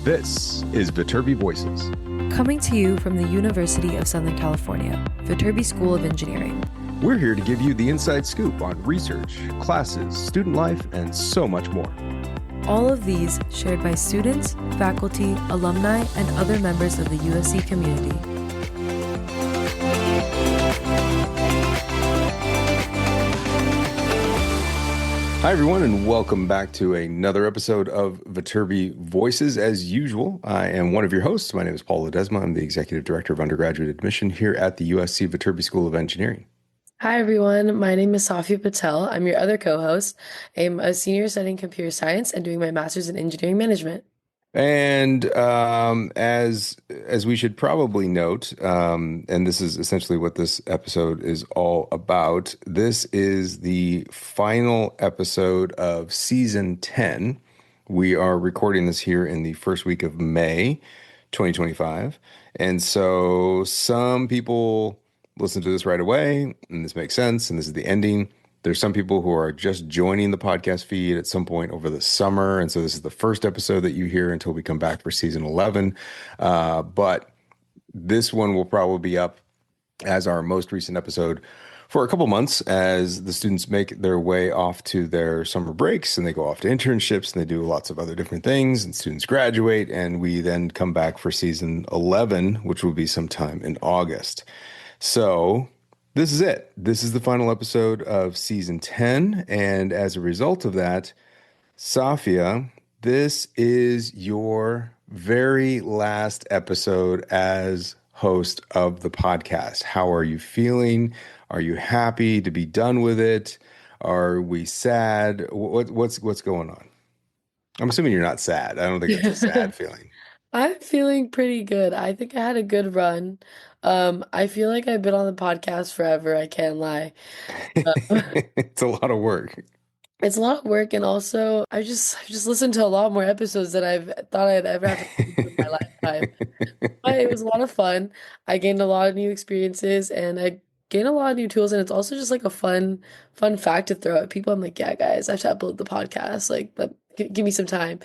This is Viterbi Voices. Coming to you from the University of Southern California, Viterbi School of Engineering. We're here to give you the inside scoop on research, classes, student life, and so much more. All of these shared by students, faculty, alumni, and other members of the USC community. Hi, everyone, and welcome back to another episode of Viterbi Voices. As usual, I am one of your hosts. My name is Paul Ledesma. I'm the Executive Director of Undergraduate Admission here at the USC Viterbi School of Engineering. Hi, everyone. My name is Saafiyah Patel. I'm your other co-host. I'm a senior studying computer science and doing my master's in engineering management. And as we should probably note, and this is essentially what this episode is all about, this is the final episode of season 10. We are recording this here in the first week of May 2025. And so some people listen to this right away, and this makes sense, and this is the ending. There's some people who are just joining the podcast feed at some point over the summer, and so this is the first episode that you hear until we come back for season 11. But this one will probably be up as our most recent episode for a couple months as the students make their way off to their summer breaks, and they go off to internships, and they do lots of other different things, and students graduate, and we then come back for season 11, which will be sometime in August. So this is it. This is the final episode of season 10. And as a result of that, Saafiyah, this is your very last episode as host of the podcast. How are you feeling? Are you happy to be done with it? Are we sad? What's going on? I'm assuming you're not sad. I don't think it's a sad feeling. I'm feeling pretty good. I think I had a good run. I feel like I've been on the podcast forever. I can't lie. It's a lot of work. It's a lot of work, and also I've just listened to a lot more episodes than I've thought I'd ever have to listen to in my lifetime. But it was a lot of fun. I gained a lot of new experiences, and I gained a lot of new tools, and it's also just like a fun fact to throw at people. I'm like, yeah, guys, I should upload the podcast. Like, give me some time.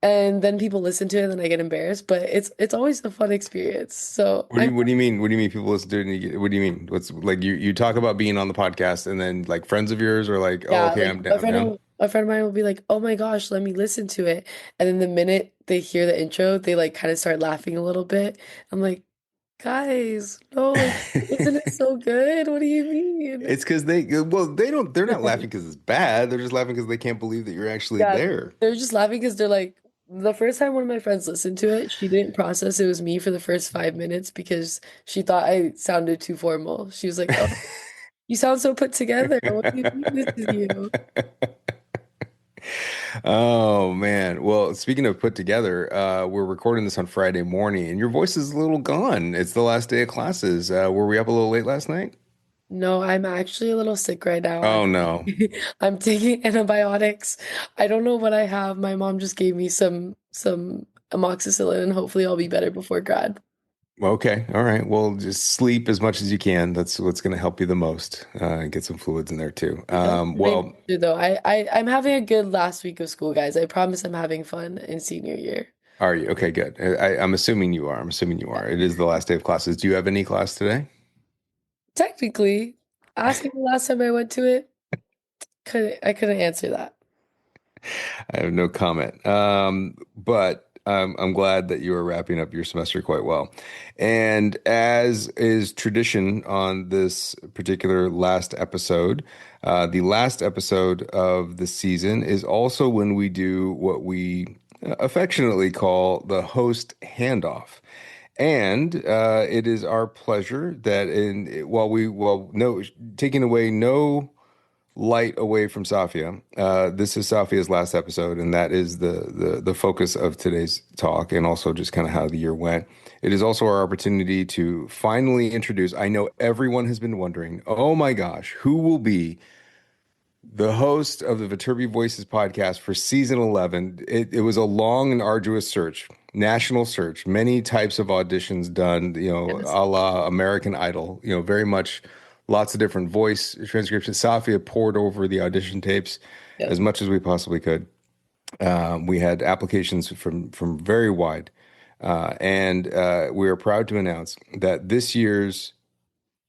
And then people listen to it, and then I get embarrassed. But it's always a fun experience. So what do you mean? What do you mean people listen to it? And what do you mean? What's like you talk about being on the podcast, and then like friends of yours are like, oh, okay, like I'm down. a friend of mine will be like, "Oh my gosh, let me listen to it." And then the minute they hear the intro, they like kind of start laughing a little bit. I'm like, guys, no, like, isn't it so good? What do you mean? It's because they're not laughing because it's bad. They're just laughing because they can't believe that you're actually Yeah, there. they're just laughing because they're like, the first time one of my friends listened to it, she didn't process it was me for the first 5 minutes because she thought I sounded too formal. She was like, "Oh, you sound so put together. What do you mean this is you?" Oh man. Well, speaking of put together, we're recording this on Friday morning, and your voice is a little gone. It's the last day of classes. Were we up a little late last night? No, I'm actually a little sick right now. Oh no. I'm taking antibiotics. I don't know what I have. My mom just gave me some amoxicillin, and hopefully I'll be better before grad. Okay. All right. Well, just sleep as much as you can. That's what's going to help you the most. Get some fluids in there too. Well, Though I'm having a good last week of school, guys. I promise I'm having fun in senior year. are you? Okay, good. I'm assuming you are. I'm assuming you are. It is the last day of classes. Do you have any class today? Technically, asking the last time I went to it, I couldn't answer that. I have no comment. But I'm glad that you are wrapping up your semester quite well. And as is tradition on this particular last episode, the last episode of the season is also when we do what we affectionately call the host handoff. And it is our pleasure that taking away no light away from Saafiyah. This is Saafiyah's last episode, and that is the focus of today's talk, and also just kind of how the year went. It is also our opportunity to finally introduce. I know everyone has been wondering, oh my gosh, who will be the host of the Viterbi Voices podcast for season 11. It was a long and arduous search, national search, many types of auditions done, Yes. a la American Idol, very much lots of different voice transcriptions. Saafiyah poured over the audition tapes Yep. as much as we possibly could. We had applications from very wide, and we are proud to announce that this year's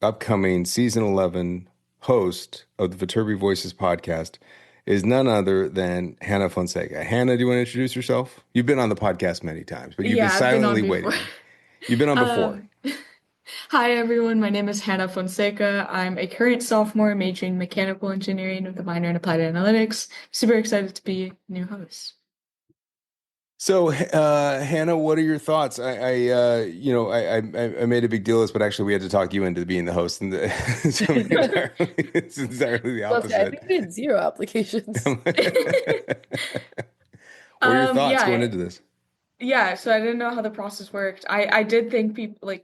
upcoming season 11 host of the Viterbi Voices podcast is none other than Hannah Fonseca. Hannah, do you want to introduce yourself? You've been on the podcast many times, but you've been Yeah, I've been on silently before. waiting. You've been on before. Um, Hi everyone, my name is Hannah Fonseca. I'm a current sophomore majoring in mechanical engineering with a minor in applied analytics. Super excited to be new host. So, Hannah, what are your thoughts? I made a big deal of this, but actually, we had to talk you into being the host, and it's entirely the Plus, I opposite. think we had 0 applications. What are your thoughts going Yeah, into this? yeah. So I didn't know how the process worked. I did think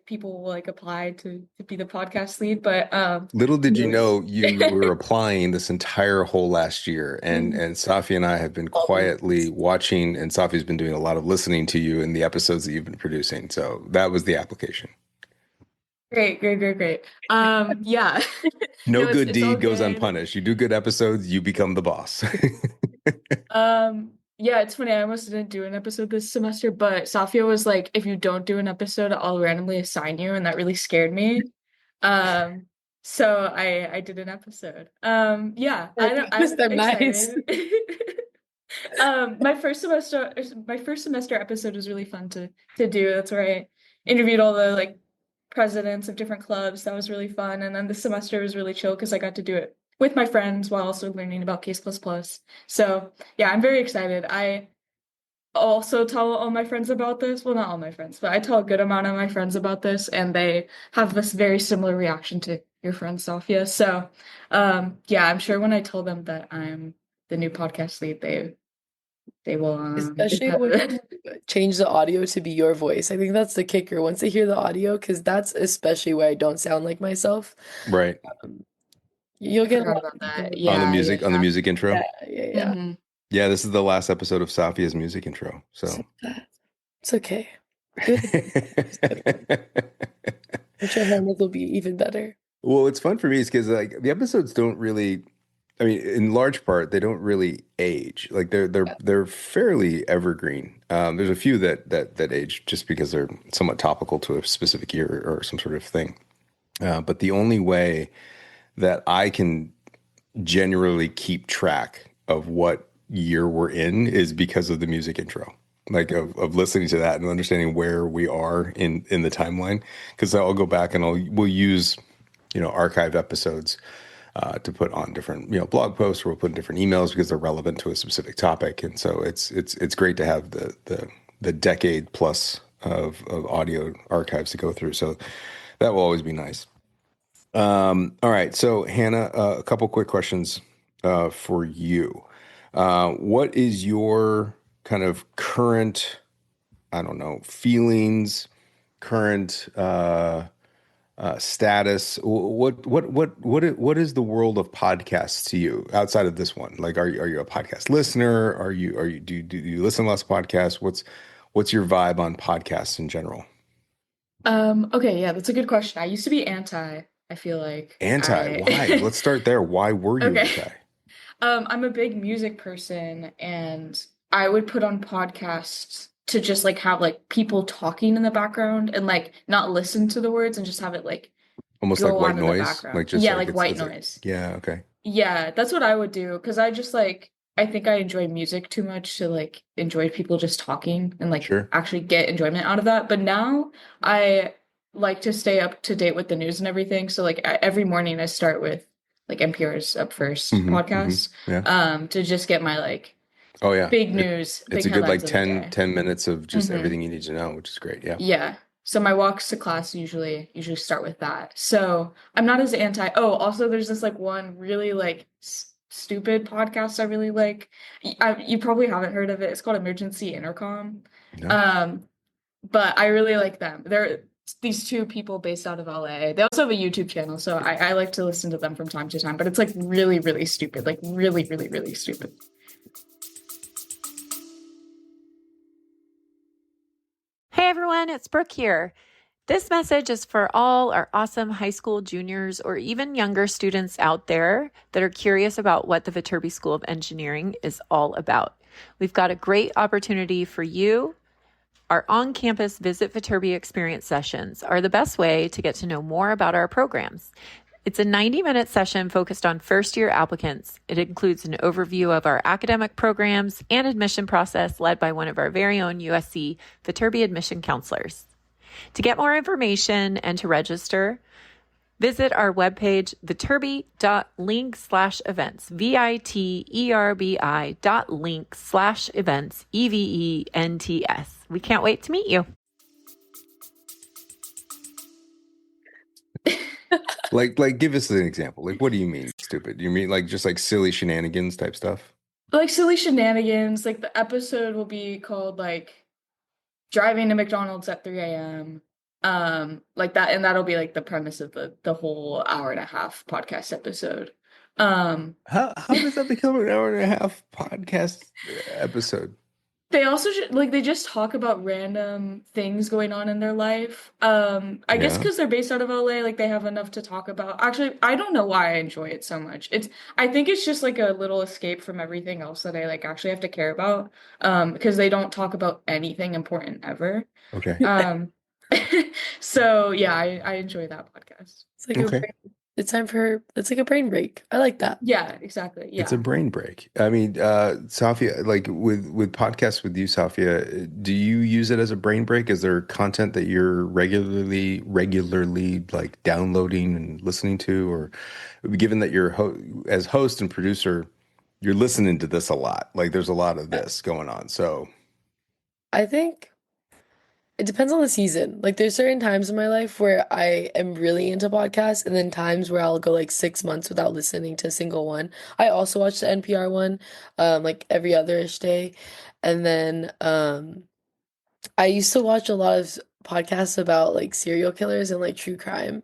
people will apply to be the podcast lead, but Little did you Really? know you were applying this entire whole last year, and Mhm. and Safi and I have been All the quietly watching, and Safi's been doing a lot of listening to you in the episodes that you've been producing. So that was the application. Great, great, great, great. Yeah. No No, good it's all deed goes good. unpunished. You do good episodes, you become the boss. Yeah, it's funny. I almost didn't do an episode this semester, but Safia was like, if you don't do an episode, I'll randomly assign you, and that really scared me. Um, so I did an episode. Yeah, Like, I'm I'm nice. excited. My first semester episode was really fun to do. That's where I interviewed all the presidents of different clubs. That was really fun. And then the semester was really chill because I got to do it with my friends while also learning about Case++. So yeah, I'm very excited. I also tell all my friends about this. Well, not all my friends, but I tell a good amount of my friends about this, and they have this very similar reaction to your friend Sophia. So yeah, I'm sure when I tell them that I'm the new podcast lead, they will Especially have when you change the audio to be your voice. I think that's the kicker. Once they hear the audio, because that's especially where I don't sound like myself. Right. You'll get a forgot lot about of that. people. On the Yeah, yeah, music, on the yeah. music intro. Yeah, yeah, yeah. Hmm. Yeah, this is the last episode of Safia's music intro. So So it's okay. It was a good one. I'm sure Hamlet will be even better. Well, it's fun for me is because like the episodes don't really, I mean, in large part, they don't really age. Like they're fairly evergreen. There's a few that age just because they're somewhat topical to a specific year or some sort of thing. But the only way that I can generally keep track of what year we're in is because of the music intro. Like of listening to that and understanding where we are in the timeline. Because I'll go back and we'll use archive episodes to put on different blog posts, or we'll put in different emails because they're relevant to a specific topic. And so it's great to have the decade plus of audio archives to go through. So that will always be nice. All right, so Hannah, a couple quick questions for you. What is your kind of current, I don't know, feelings, current status? What is the world of podcasts to you outside of this one? Like, are you a podcast listener? Are you do you listen to lots of podcasts? What's your vibe on podcasts in general? Okay, yeah, that's a good question. I used to be anti, I feel like. Anti, I why? Let's start there. Why were you Okay. anti? I'm a big music person, and I would put on podcasts to just have people talking in the background and not listen to the words and just have it Almost like go white on in the noise, background. like just Yeah, like like white it's like noise. yeah, okay, Yeah, that's what I would do because I just I think I enjoy music too much to enjoy people just talking and sure. actually get enjoyment out of that. But now I like to stay up to date with the news and everything. So every morning I start with NPR's Up First podcast Yeah. to just get my Oh yeah. big news, It's big a good like headlines of the 10 day. minutes of just Hmm. everything you need to know, which is great. Yeah. Yeah. So my walks to class usually start with that. So I'm not as anti. Oh, also there's this one really stupid podcast I really like. You probably haven't heard of it. It's called Emergency Intercom. No. Um, but I really like them. They're these two people based out of LA. They also have a YouTube channel, so I like to listen to them from time to time. But it's really, really stupid. Really, really, really stupid. Hey everyone, it's Brooke here. This message is for all our awesome high school juniors or even younger students out there that are curious about what the Viterbi School of Engineering is all about. We've got a great opportunity for you. Our on-campus Visit Viterbi experience sessions are the best way to get to know more about our programs. It's a 90-minute session focused on first-year applicants. It includes an overview of our academic programs and admission process led by one of our very own USC Viterbi admission counselors. To get more information and to register, visit our webpage, viterbi.link/events, viterbi.link/events, EVENTS. We can't wait to meet you. Like, give us an example. Like, what do you mean, stupid? You mean like just like silly shenanigans type stuff? Like silly shenanigans. Like the episode will be called like driving to McDonald's at 3 a.m. Like that, and that'll be like the premise of the whole hour-and-a-half podcast episode. How does that become an hour-and-a-half podcast episode? They also like they just talk about random things going on in their life. I guess because they're based out of LA, like they have enough to talk about. Actually, I don't know why I enjoy it so much. I think it's just like a little escape from everything else that I like actually have to care about. Because they don't talk about anything important ever. Okay. So yeah, I enjoy that podcast. It's like it's like a brain break. I like that. Yeah, exactly. Yeah. It's a brain break. I mean, Saafiyah, like with podcasts with you, Saafiyah, do you use it as a brain break? Is there content that you're regularly like downloading and listening to, or given that you're as host and producer, you're listening to this a lot. Like there's a lot of this going on. So I think it depends on the season. Like there's certain times in my life where I am really into podcasts, and then times where I'll go like 6 months without listening to a single one. I also watch the NPR one, like every other-ish day. And then I used to watch a lot of podcasts about like serial killers and like true crime.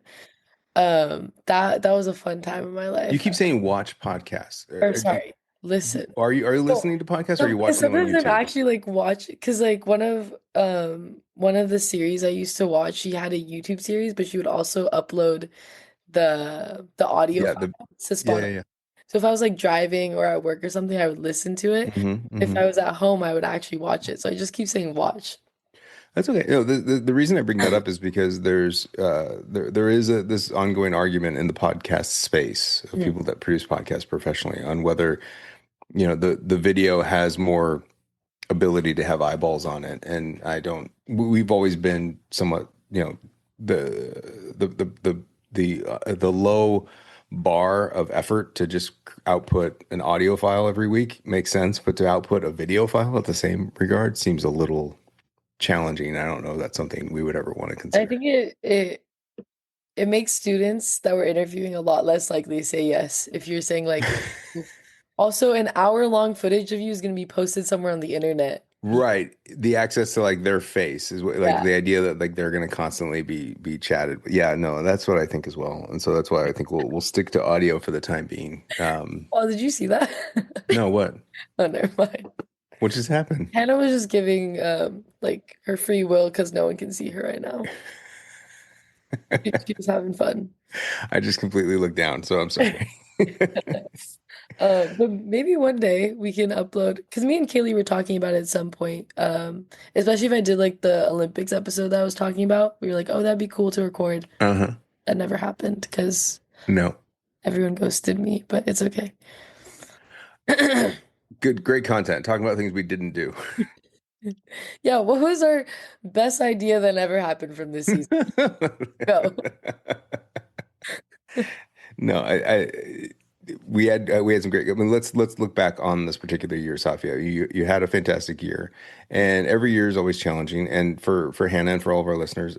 That was a fun time in my life. you keep saying watch podcasts. Or sorry, listen. Are you listening to podcasts, or are you watching them on Sometimes I'm YouTube? actually like watch because like one of the series I used to watch, she had a YouTube series, but she would also upload the audio file to Spotify. Yeah. So if I was like driving or at work or something, I would listen to it. If I was at home, I would actually watch it. So I just keep saying watch. That's okay. No, the reason I bring that up is because there's there is this ongoing argument in the podcast space of people that produce podcasts professionally on whether the video has more ability to have eyeballs on it, and we've always been somewhat the low bar of effort to just output an audio file every week makes sense, but to output a video file at the same regard seems a little challenging. I don't know if that's something we would ever want to consider. I think it makes students that we're interviewing a lot less likely to say yes if you're saying like also an hour-long footage of you is going to be posted somewhere on the internet. Right. The access to like their face is what, like the idea that like they're going to constantly be chatted. Yeah, no, that's what I think as well. And so that's why I think we'll stick to audio for the time being. Oh, did you see that? No, what? Oh, never mind. What just happened? Hannah was just giving like her free will because no one can see her right now. She was having fun. I just completely looked down, so I'm sorry. But maybe one day we can upload, because me and Kaylee were talking about it at some point. Especially if I did like the Olympics episode that I was talking about. We were like, oh, that'd be cool to record. That never happened because everyone ghosted me, but it's okay. Great content. Talking about things we didn't do. Yeah, what was our best idea that never happened from this season? Go. No, we had some great. I mean, let's look back on this particular year, Saafiyah. You had a fantastic year, and every year is always challenging. And for Hannah and for all of our listeners,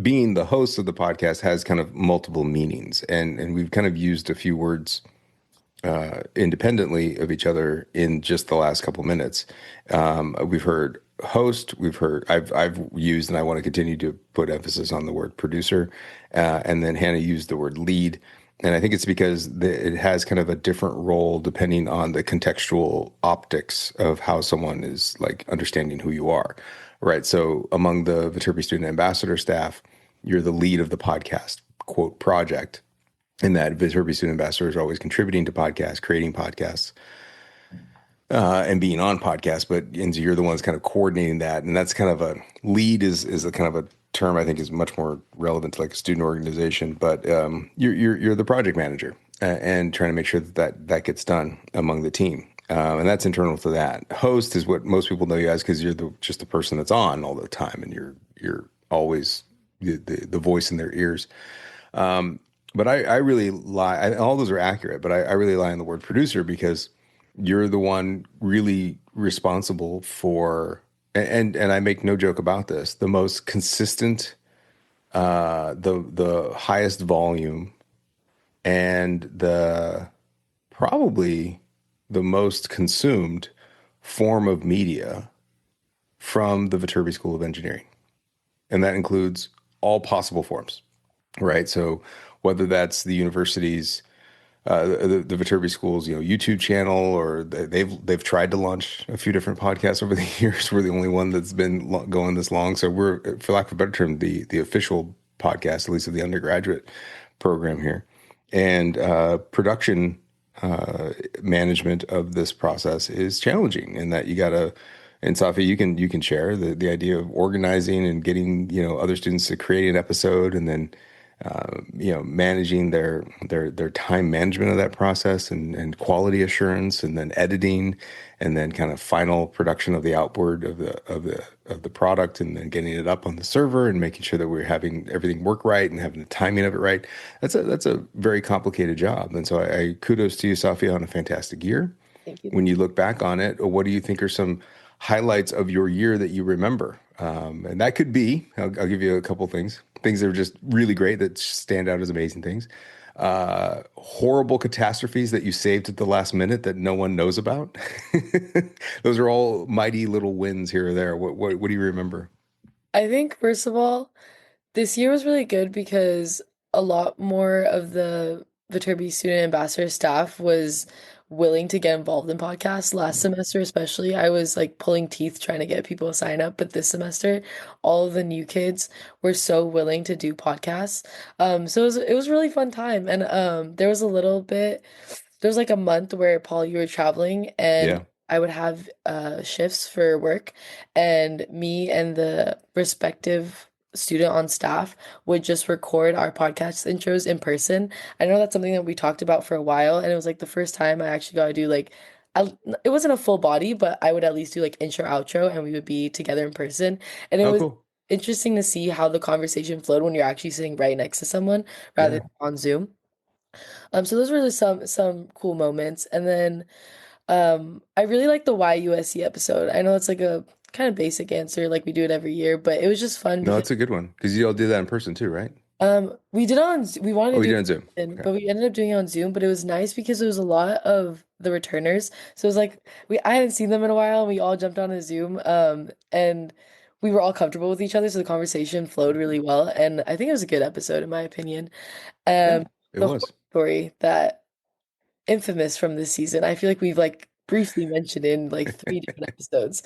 being the host of the podcast has kind of multiple meanings, and we've kind of used a few words independently of each other in just the last couple minutes. We've heard host, I've used, and I want to continue to put emphasis on the word producer, and then Hannah used the word lead. And I think it's because it has kind of a different role depending on the contextual optics of how someone is like understanding who you are, right? So among the Viterbi Student Ambassador staff, you're the lead of the podcast quote project, and that Viterbi Student Ambassadors are always contributing to podcasts, creating podcasts, and being on podcasts. But and you're the ones kind of coordinating that, and that's kind of a lead is a kind of a term I think is much more relevant to like a student organization. But you're the project manager and trying to make sure that gets done among the team. And that's internal to that. Host is what most people know you as because you're just the person that's on all the time, and you're always the voice in their ears. But I really lie. All those are accurate, but I really lie on the word producer because you're the one really responsible for, and I make no joke about this, the most consistent, the highest volume, and the probably the most consumed form of media from the Viterbi School of Engineering, and that includes all possible forms, right? So whether that's the university's the Viterbi School's YouTube channel, or they've tried to launch a few different podcasts over the years. We're the only one that's been going this long, so we're, for lack of a better term, the official podcast, at least of the undergraduate program here, and production management of this process is challenging in that you gotta. And Safi, you can share the idea of organizing and getting other students to create an episode, and then managing their time management of that process, and quality assurance, and then editing, and then kind of final production of the outward of the product, and then getting it up on the server and making sure that we're having everything work right and having the timing of it right. That's a very complicated job. And so I kudos to you, Safia, on a fantastic year. Thank you. When you look back on it, what do you think are some highlights of your year that you remember? And that could be, I'll give you a couple things that are just really great that stand out as amazing things. Horrible catastrophes that you saved at the last minute that no one knows about. Those are all mighty little wins here or there. What do you remember? I think, first of all, this year was really good because a lot more of the Viterbi student ambassador staff was willing to get involved in podcasts. Last semester, especially, I was like pulling teeth trying to get people to sign up. But this semester, all of the new kids were so willing to do podcasts. So it was a really fun time. And there was like a month where Paul, you were traveling, and Yeah. I would have shifts for work, and me and the respective student on staff would just record our podcast intros in person. I know that's something that we talked about for a while, and it was like the first time I actually got to do like it wasn't a full body, but I would at least do like intro outro, and we would be together in person. And it Oh, was cool. interesting to see how the conversation flowed when you're actually sitting right next to someone rather Yeah. than on Zoom. So those were just some cool moments. And then I really like the YUSC episode. I know it's like a kind of basic answer, like we do it every year, but it was just fun No, because that's a good one because you all did that in person too, right? we did it on we wanted Oh, to we do did it on Zoom. Okay. but we ended up doing it on Zoom, but it was nice because it was a lot of the returners. So it was like I hadn't seen them in a while, and we all jumped on a Zoom and we were all comfortable with each other, so the conversation flowed really well, and I think it was a good episode in my opinion. Yeah, Um it the horror was. story that infamous from this season. I feel like we've like briefly mentioned in like three different episodes.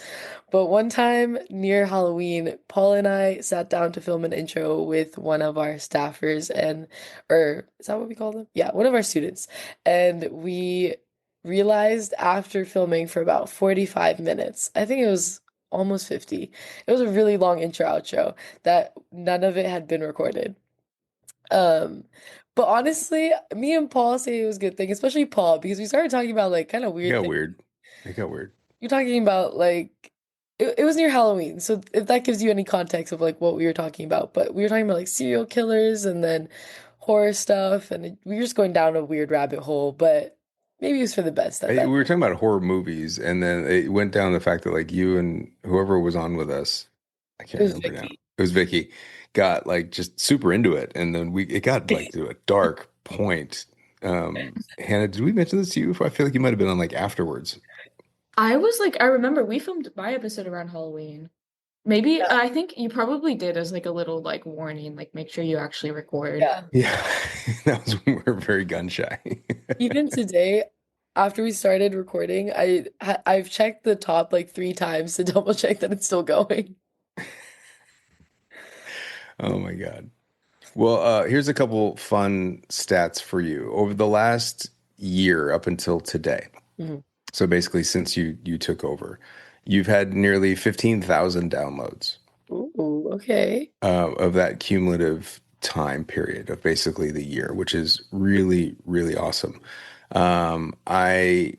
But one time near Halloween, Paul and I sat down to film an intro with one of our staffers or is that what we call them? Yeah, one of our students. And we realized after filming for about 45 minutes, I think it was almost 50. It was a really long intro outro that none of it had been recorded. Um, but honestly, me and Paul say it was a good thing, especially Paul, because we started talking about like kind of It weird got things. weird. It got weird. You're talking about like it was near Halloween, so if that gives you any context of like what we were talking about, but we were talking about like serial killers and then horror stuff, and we were just going down a weird rabbit hole, but maybe it was for the best at We that. were talking about horror movies, and then it went down the fact that like you and whoever was on with us, I It can't was remember now. Vicky. It was Vicky, got like just super into it, and then it got like to a dark point. Hannah, did we mention this to you? I feel like you might have been on like afterwards. I was like, I remember we filmed my episode around Halloween. Maybe I think you probably did as like a little like warning, like make sure you actually record. Yeah. Yeah, that was when we were very gun shy. Even today, after we started recording, I've checked the top like 3 times to double check that it's still going. Oh my God. Well, here's a couple fun stats for you. Over the last year up until today, Mhm. so basically since you took over, you've had nearly 15,000 downloads Ooh, okay. of that cumulative time period of basically the year, which is really, really awesome. I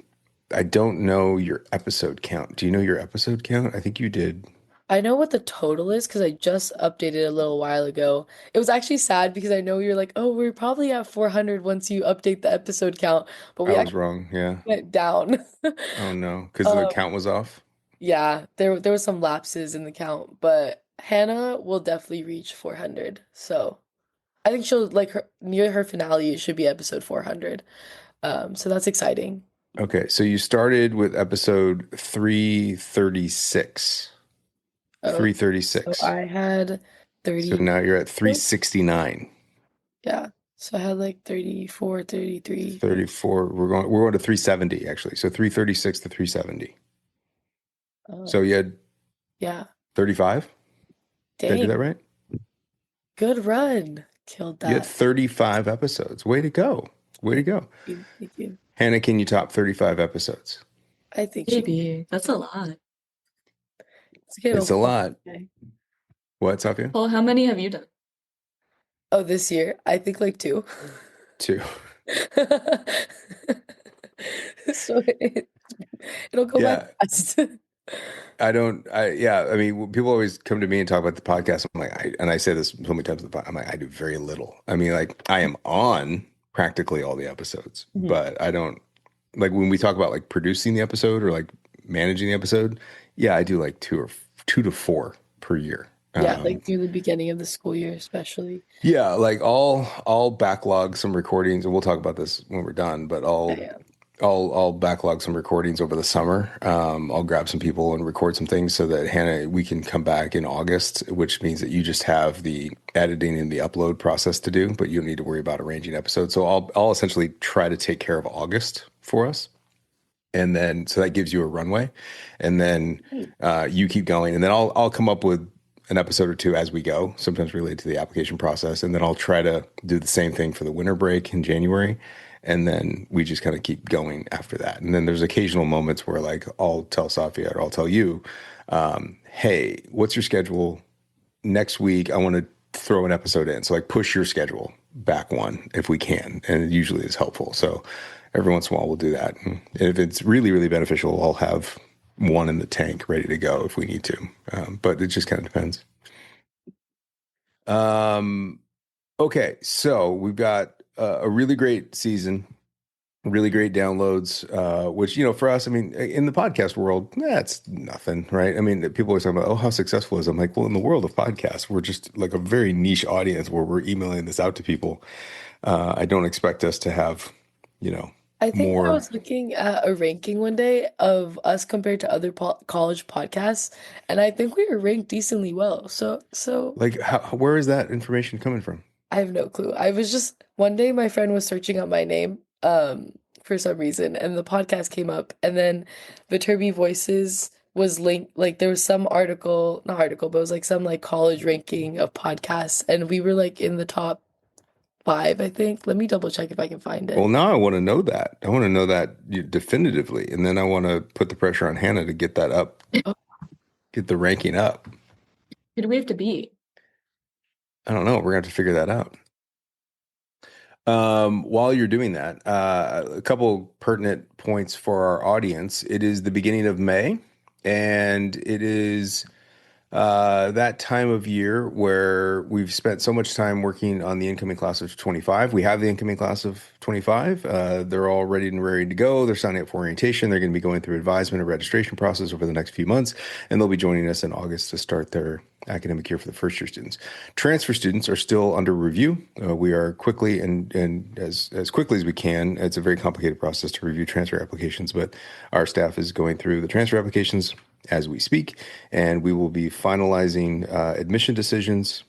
don't know your episode count. Do you know your episode count? I think you did. I know what the total is because I just updated a little while ago. It was actually sad because I know you're like, oh, we're probably at 400 once you update the episode count, but I we was actually wrong. Yeah. went down. Oh no, because the Um, count was off. yeah, there was some lapses in the count, but Hannah will definitely reach 400. So I think she'll like her near her finale, it should be episode 400. So that's exciting. Okay, so you started with episode 336. Oh, so 336. I had So 30, now you're at 369. yeah. So I had like 34, 33. 34. We're going to 370 actually. So 336 to 370. So Oh, you had yeah. 35? Did I do Dang, that right? good run. Killed You had that. 35 episodes. Way to go. Way to go. Thank you. Hannah, can you top 35 episodes? I think she Maybe. That's a lot. Let's get a It's a whole lot. okay. What, Safia? Paul, how many have you done? Oh, this year, I think like 2. Two. So it'll go by Yeah. fast. I mean, people always come to me and talk about the podcast. I'm like, and I say this so many times, I'm like, I do very little. I mean, like, I am on practically all the episodes, Mhm. but I don't, like, when we talk about like producing the episode or like managing the episode, yeah, I do like 2 to 4 per year. Yeah, like near the beginning of the school year, especially. Yeah, like I'll backlog some recordings, and we'll talk about this when we're done, but Yeah, yeah. I'll backlog some recordings over the summer. I'll grab some people and record some things so that Hannah, we can come back in August, which means that you just have the editing and the upload process to do, but you don't need to worry about arranging episodes. So I'll essentially try to take care of August for us. And then so that gives you a runway. And then Great. you keep going. And then I'll come up with an episode or two as we go, sometimes related to the application process. And then I'll try to do the same thing for the winter break in January. And then we just kind of keep going after that. And then there's occasional moments where like I'll tell Safia or I'll tell you, hey, what's your schedule next week? I want to throw an episode in. So like push your schedule back one if we can. And it usually is helpful. So every once in a while we'll do that. And if it's really, really beneficial, I'll have one in the tank ready to go if we need to. But it just kind of depends. Okay, so we've got a really great season, really great downloads, which, for us, I mean, in the podcast world, that's nothing, right? I mean, people always talk about, oh, how successful is it? I'm like, well, in the world of podcasts, we're just like a very niche audience where we're emailing this out to people. I don't expect us to have, I think I more. was looking at a ranking one day of us compared to other po college podcasts, and I think we were ranked decently well. So Like, where is that information coming from? I have no clue. I was just one day my friend was searching up my name for some reason, and the podcast came up, and then Viterbi Voices was linked. Like there was some article, not article, but it was like some like college ranking of podcasts, and we were like in the top 5, I think. Let me double check if I can find Well, it. now I want to know that. I want to know that definitively. And then I want to put the pressure on Hannah to get that up, Oh, get the ranking up. Who do we have to beat? I don't know. We're going to have to figure that out. While you're doing that, a couple pertinent points for our audience. It is the beginning of May, and it is that time of year where we've spent so much time working on the incoming class of 25. We have the incoming class of 25. They're all ready to go. They're signing up for orientation. They're going to be going through advisement and registration process over the next few months, and they'll be joining us in August to start their academic year for the first year students. Transfer students are still under review. We are quickly and as quickly as we can. It's a very complicated process to review transfer applications, but our staff is going through the transfer applications as we speak, and we will be finalizing admission decisions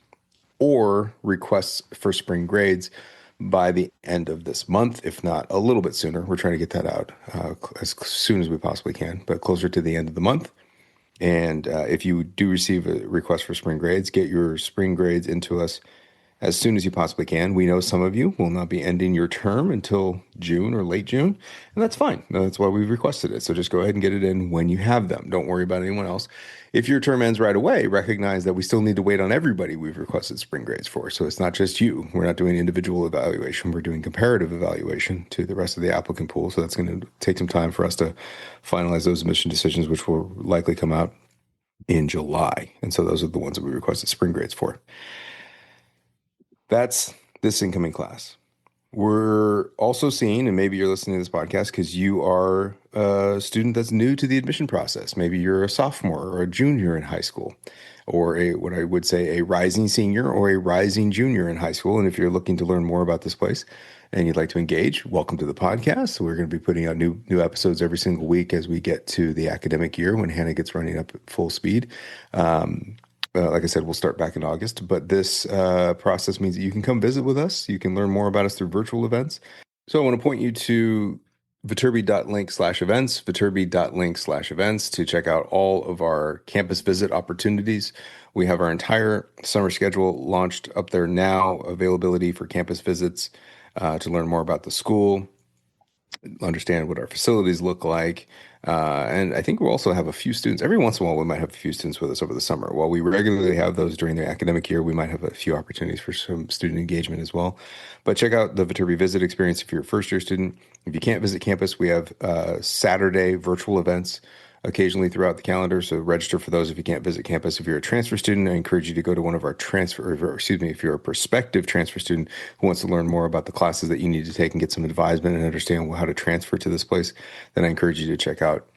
or requests for spring grades by the end of this month, if not a little bit sooner. We're trying to get that out as soon as we possibly can, but closer to the end of the month. And if you do receive a request for spring grades, get your spring grades into us as soon as you possibly can. We know some of you will not be ending your term until June or late June, and that's fine. That's why we've requested it. So just go ahead and get it in when you have them. Don't worry about anyone else. If your term ends right away, recognize that we still need to wait on everybody we've requested spring grades for. So it's not just you. We're not doing individual evaluation. We're doing comparative evaluation to the rest of the applicant pool. So that's going to take some time for us to finalize those admission decisions, which will likely come out in July. And so those are the ones that we requested spring grades for. That's this incoming class. We're also seeing, and maybe you're listening to this podcast because you are a student that's new to the admission process. Maybe you're a sophomore or a junior in high school, or what I would say a rising senior or a rising junior in high school. And if you're looking to learn more about this place and you'd like to engage, welcome to the podcast. We're going to be putting out new episodes every single week as we get to the academic year when Hannah gets running up at full speed. Like I said, we'll start back in August, but this process means that you can come visit with us. You can learn more about us through virtual events. So I want to point you to viterbi.link/events, viterbi.link/events to check out all of our campus visit opportunities. We have our entire summer schedule launched up there now, availability for campus visits to learn more about the school, understand what our facilities look like. And I think we'll also have a few students. Every once in a while, we might have a few students with us over the summer. While we regularly have those during the academic year, we might have a few opportunities for some student engagement as well. But check out the Viterbi Visit experience if you're a first-year student. If you can't visit campus, we have Saturday virtual events occasionally throughout the calendar. So register for those if you can't visit campus. If you're a transfer student, I encourage you to go to one of our if you're a prospective transfer student who wants to learn more about the classes that you need to take and get some advisement and understand how to transfer to this place, then I encourage you to check out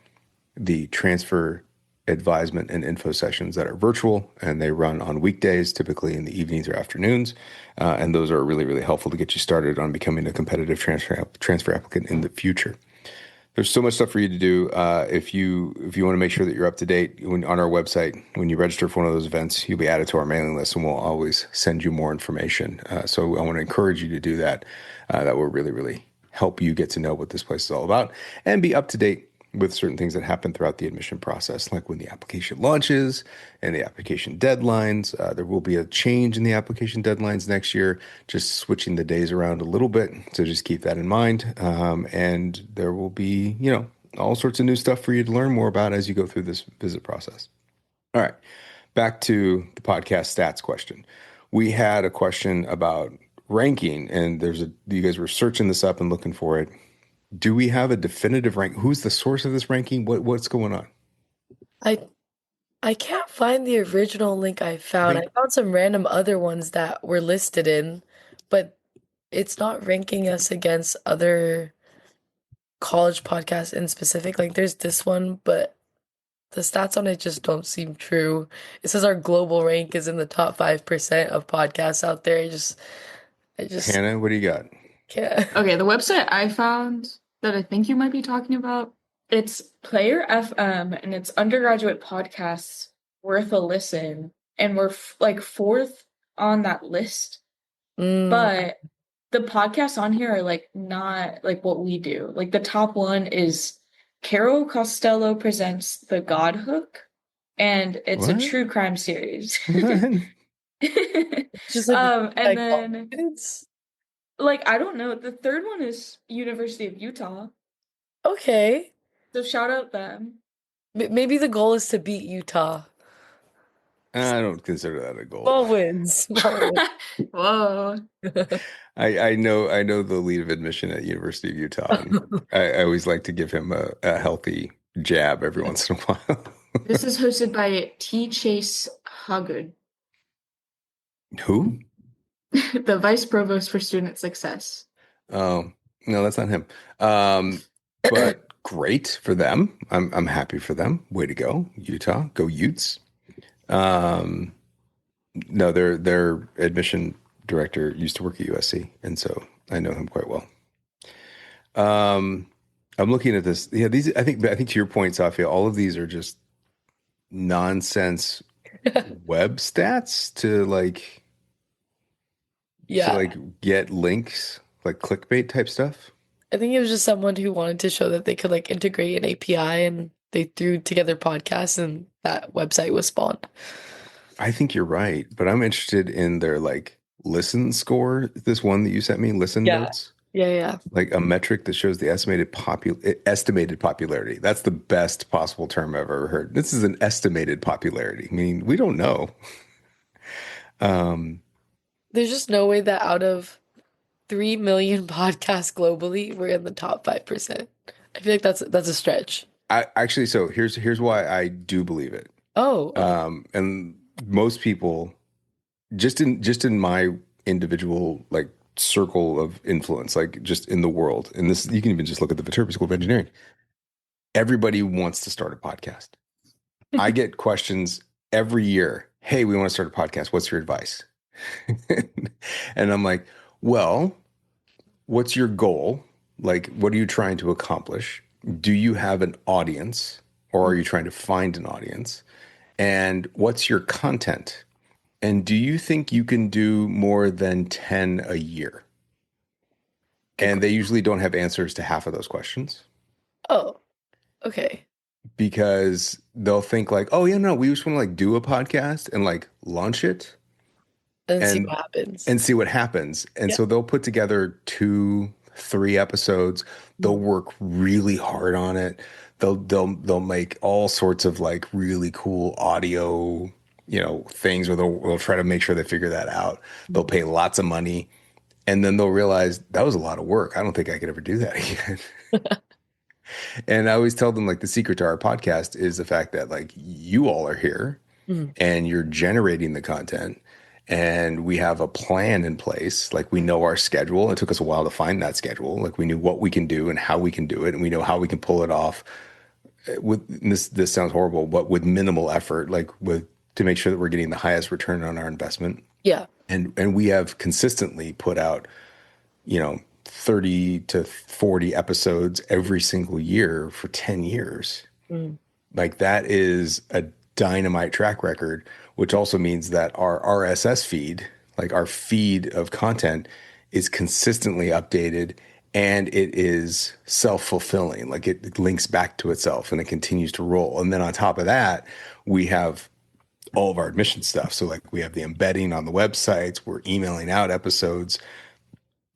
the transfer advisement and info sessions that are virtual, and they run on weekdays, typically in the evenings or afternoons. And those are really, really helpful to get you started on becoming a competitive transfer applicant in the future. There's so much stuff for you to do. If you want to make sure that you're up to date on our website, when you register for one of those events, you'll be added to our mailing list, and we'll always send you more information. So I want to encourage you to do that. That will really, really help you get to know what this place is all about and be up to date with certain things that happen throughout the admission process, like when the application launches and the application deadlines. There will be a change in the application deadlines next year, just switching the days around a little bit. So just keep that in mind. And there will be, all sorts of new stuff for you to learn more about as you go through this visit process. All right, back to the podcast stats question. We had a question about ranking, and you guys were searching this up and looking for it. Do we have a definitive rank? Who's the source of this ranking? What's going on? I can't find the original link I found. I found some random other ones that were listed in, but it's not ranking us against other college podcasts in specific. Like there's this one, but the stats on it just don't seem true. It says our global rank is in the top 5% of podcasts out there. I just Hannah, what do you got? can't. Okay, the website I found that I think you might be talking about, it's Player FM, and it's undergraduate podcasts worth a listen, and we're like fourth on that list. But the podcasts on here are like not like what we do. Like the top one is Carol Costello presents The God Hook, and it's a true crime series. Just like and then confidence. like I don't know. The third one is University of Utah. Okay. So shout out them. Maybe the goal is to beat Utah. I don't consider that a goal. Small wins. Small wins. Whoa. I know the lead of admission at University of Utah, and I always like to give him a healthy jab every once in a while. This is hosted by T. Chase Hoggood, Who? the Vice Provost for Student Success. Oh, no, that's not him. But great for them. I'm happy for them. Way to go, Utah. Go Utes. No, their admission director used to work at USC, and so I know him quite well. I'm looking at this. Yeah, these. I think to your point, Saafiyah, all of these are just nonsense web stats to Yeah. get links, like clickbait type stuff. I think it was just someone who wanted to show that they could like integrate an API and they threw together podcasts and that website was spawned. I think you're right, but I'm interested in their like listen score. This one that you sent me, listen Yeah. notes, Yeah. like a metric that shows the estimated popularity. That's the best possible term I've ever heard. This is an estimated popularity, meaning we don't know. Um, There's just no way that out of 3 million podcasts globally, we're in the top 5%. I feel like that's a stretch. I actually, so here's why I do believe it. Oh, okay. And most people, just in my individual like circle of influence, like just in the world, and this you can even just look at the Viterbi School of Engineering. Everybody wants to start a podcast. I get questions every year. Hey, we want to start a podcast. What's your advice? And I'm like, well, what's your goal? Like, what are you trying to accomplish? Do you have an audience or are you trying to find an audience? And what's your content? And do you think you can do more than 10 a year? And they usually don't have answers to half of those questions Oh, okay. because they'll think like, oh, yeah, no, we just want to like do a podcast and like launch it And see and what happens. and see what happens. And Yeah. so they'll put together 2, 3 episodes. They'll work really hard on it. They'll make all sorts of like really cool audio, things where they'll try to make sure they figure that out. They'll pay lots of money, and then they'll realize that was a lot of work. I don't think I could ever do that again. And I always tell them like the secret to our podcast is the fact that like you all are here Mhm. and you're generating the content and we have a plan in place. Like we know our schedule. It took us a while to find that schedule. Like we knew what we can do and how we can do it, and we know how we can pull it off with this sounds horrible, but with minimal effort, like with to make sure that we're getting the highest return on our investment. Yeah. And we have consistently put out, 30 to 40 episodes every single year for 10 years. Mm. Like that is a dynamite track record, which also means that our RSS feed, like our feed of content, is consistently updated and it is self-fulfilling. Like it links back to itself and it continues to roll. And then on top of that, we have all of our admission stuff. So like we have the embedding on the websites, we're emailing out episodes,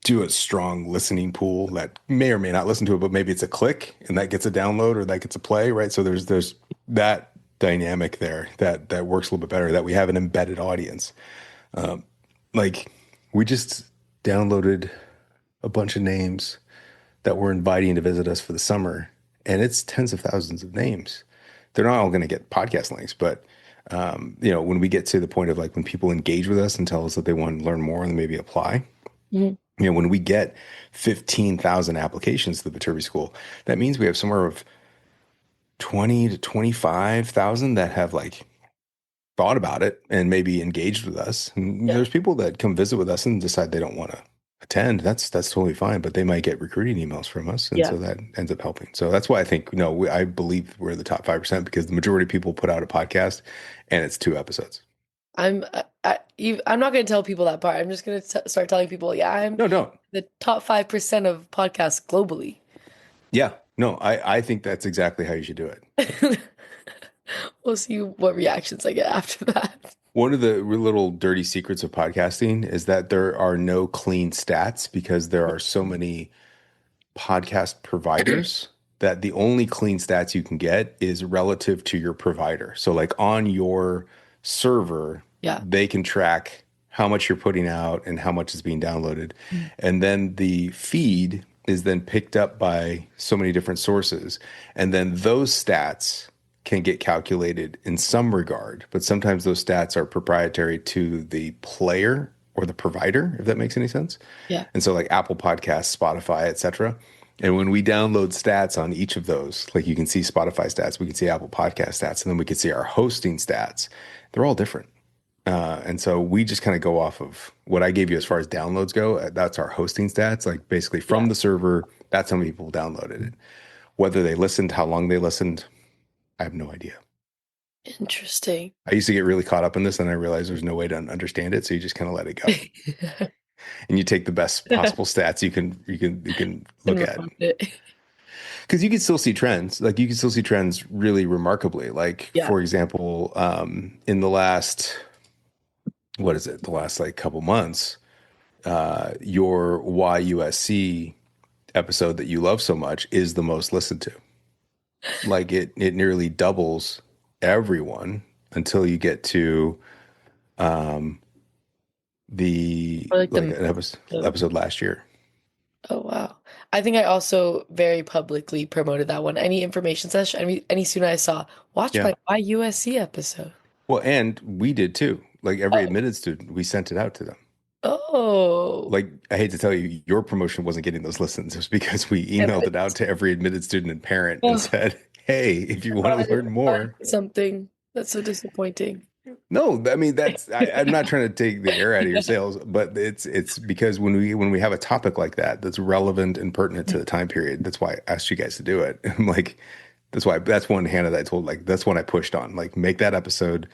do a strong listening pool that may or may not listen to it, but maybe it's a click and that gets a download or that gets a play, right? So there's that dynamic there that works a little bit better, that we have an embedded audience. Like we just downloaded a bunch of names that we're inviting to visit us for the summer, and it's tens of thousands of names. They're not all going to get podcast links, but when we get to the point of like when people engage with us and tell us that they want to learn more and maybe apply, Mhm. when we get 15,000 applications to the Viterbi School, that means we have somewhere of 20 to 25,000 that have like thought about it and maybe engaged with us. And Yeah. there's people that come visit with us and decide they don't want to attend. That's totally fine, but they might get recruiting emails from us, and Yeah. so that ends up helping. So that's why I think I believe we're the top 5% because the majority of people put out a podcast and it's 2 episodes. I'm not going to tell people that part. I'm just going to start telling people, yeah, I'm No, don't. the top 5% of podcasts globally. Yeah, no, I think that's exactly how you should do it. We'll see what reactions I get after that. One of the little dirty secrets of podcasting is that there are no clean stats because there are so many podcast providers that the only clean stats you can get is relative to your provider. So like on your server, Yeah. they can track how much you're putting out and how much is being downloaded. And then the feed is then picked up by so many different sources. And then those stats can get calculated in some regard, but sometimes those stats are proprietary to the player or the provider, if that makes any sense. Yeah. And so like Apple Podcasts, Spotify, etc. And when we download stats on each of those, like you can see Spotify stats, we can see Apple Podcast stats, and then we can see our hosting stats. They're all different. And so we just kind of go off of what I gave you as far as downloads go. That's our hosting stats. Like basically from the server, that's how many people downloaded it. Whether they listened, how long they listened, I have no idea. Interesting. I used to get really caught up in this, and I realized there's no way to understand it, so you just kind of let it go, and you take the best possible stats you can And look run at, with it. because you can still see trends. Like you can still see trends really remarkably. Like Yeah. for example, in the last what is it? The last like couple months, your YUSC episode that you love so much is the most listened to. Like it nearly doubles everyone until you get to um the Or like like the an episode last year. oh wow. I think I also very publicly promoted that one. Any information session, any student I saw, watch Yeah. my YUSC episode. Well, and we did too. Like every Oh, admitted student, we sent it out to them. oh. Like I hate to tell you, your promotion wasn't getting those listens. It was because we Yeah, emailed but it out to every admitted student and parent and oh, said, "Hey, if you I want thought I to learn find more." something. That's so disappointing. No, I mean I'm not trying to take the air out of your sails, but it's because when we have a topic like that that's relevant and pertinent to the time period, that's why I asked you guys to do it. I'm like, that's one Hannah that I told, like that's one I pushed on. Like make that episode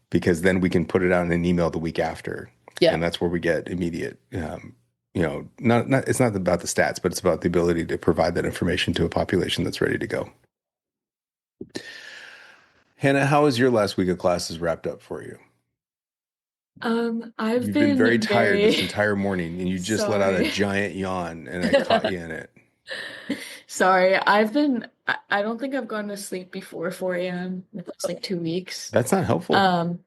because then we can put it out in an email the week after, Yeah. and that's where we get immediate. Not it's not about the stats, but it's about the ability to provide that information to a population that's ready to go. Hannah, how was your last week of classes wrapped up for you? I've You've been very been tired this very entire morning, and you just let out a sorry. giant yawn, and I caught you in it. Sorry, I don't think I've gone to sleep before 4 a.m. in the last like 2 weeks. That's not helpful. Um,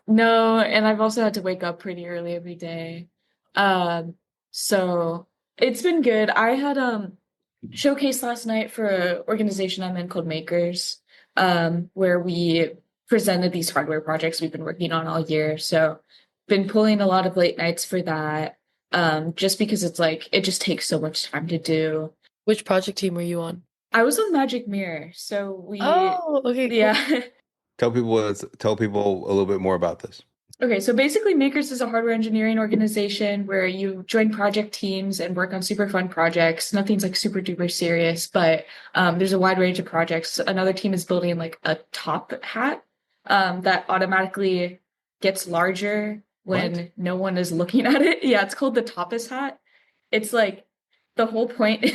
no, and I've also had to wake up pretty early every day. Um, so it's been good. I had showcase last night for an organization I'm in called Makers, where we presented these hardware projects we've been working on all year. So been pulling a lot of late nights for that. Just because it's like it just takes so much time to do. Which project team were you on? I was on Magic Mirror, so Oh, okay, cool. yeah. Tell people a little bit more about this. Okay, so basically Makers is a hardware engineering organization where you join project teams and work on super fun projects. Nothing's like super duper serious, but there's a wide range of projects. Another team is building like a top hat that automatically gets larger when What? no one is looking at it. Yeah, it's called the Tapas hat. It's like the whole point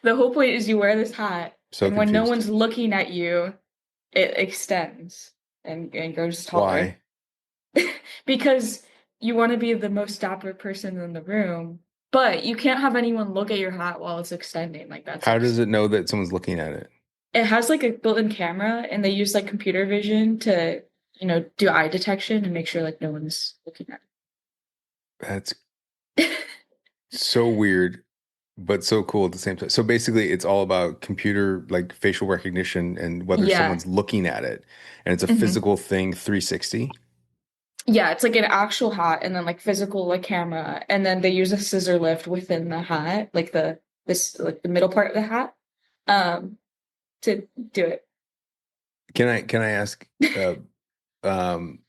the whole point is you wear this hat So and when no confused. one's looking at you, it extends and goes taller. Why? Because you want to be the most dapper person in the room, but you can't have anyone look at your hat while it's extending. Like that's How like does it know that someone's looking at it? it has like a built-in camera and they use like computer vision to, do eye detection and make sure like no one's looking at That's it. so weird, but so cool at the same time. So basically, it's all about computer, like facial recognition and whether Yeah. someone's looking at it. And it's a Mhm. physical thing, 360. Yeah, it's like an actual hat and then like physical like camera and then they use a scissor lift within the hat, like the middle part of the hat, um, to do it. Can I ask, um,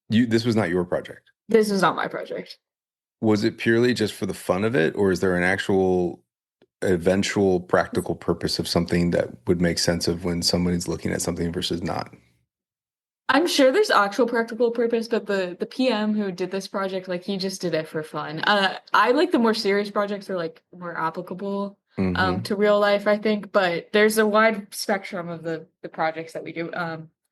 this was not your project. This is not my project. Was it purely just for the fun of it, or is there an actual eventual practical purpose of something that would make sense of when somebody's looking at something versus not? I'm sure there's actual practical purpose, but the PM who did this project, like he just did it for fun. I like the more serious projects are like more applicable Hmm. to real life, I think, but there's a wide spectrum of the projects that we do.